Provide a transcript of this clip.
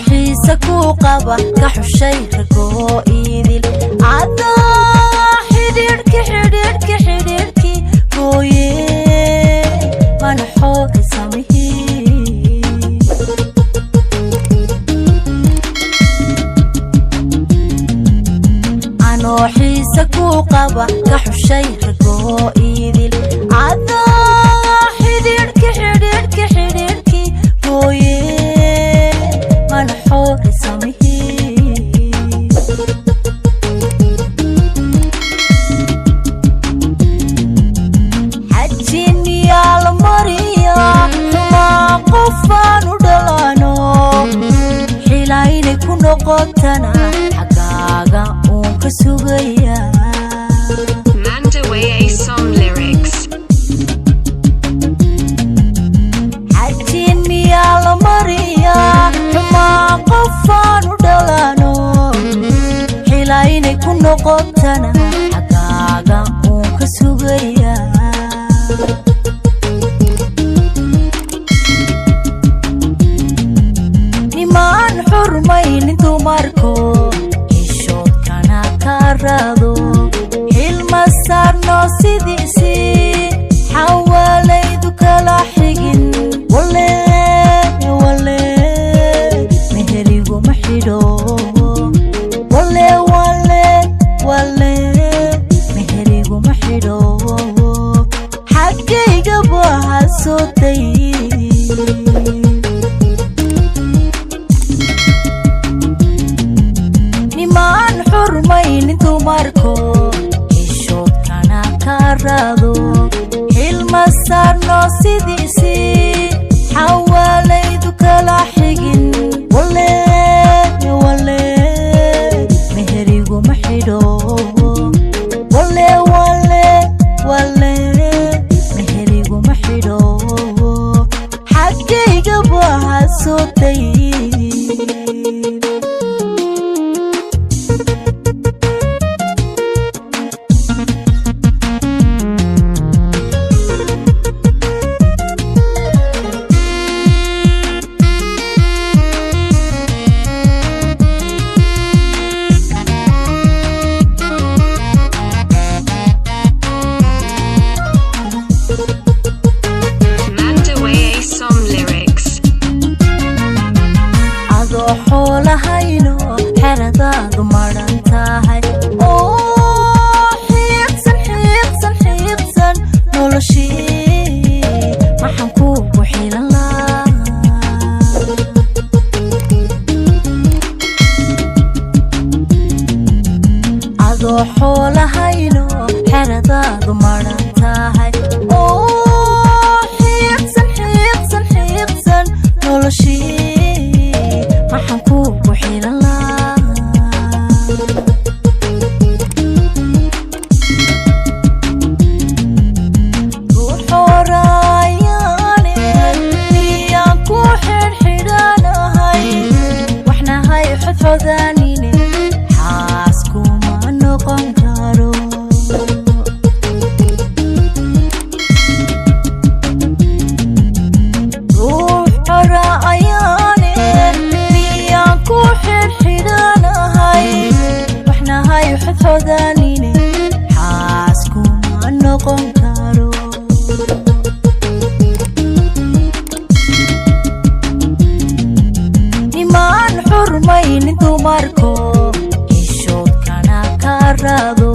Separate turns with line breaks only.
xiisa ku qaba ka xushay ragoo idil ada xidhiidhki gooye mana xooga samihi anoo xiisa ku qaba ka xushay ragoo idil ada xidhiidhki gooye qotana xagaaga uun ka sugaya
Mandaway A Song Lyrics
xajin miyaa la mariyaa xumaa qofaan u dhalano xilaa inay ku noqotana xagaaga uun ka sugaya nimaan xurmaynin dumarko xishoodkana ka raado xilma saarno sidiisii xawaalaydu kala xigin wale meherigu ma xidho wale meherigu ma xidho xaggayga baa soo day nimaan xurmaynin dumarko xishoodkana ka raado xilma saarno sidiisii xawaalaydu kala xigin wale meherigu ma xidho wale meherigu ma xidho xaggayga baa soo day xoolahayno xeradaadu maran tahay oo xiiqsan noloshii maxaan kugu xilan lahaa adoo xoolahayno xeradaadu maran tahay oo xiiqsan noloshii maxaan kugu xilan lahaa ruuxoorayaane miyaan ku xidhxidhanahay waxnahay xodxodaanine xaaskuma noqon karo xodxodaanine xaaskuma noqon karo nimaan xurmaynin dumarko xishoodkana ka raado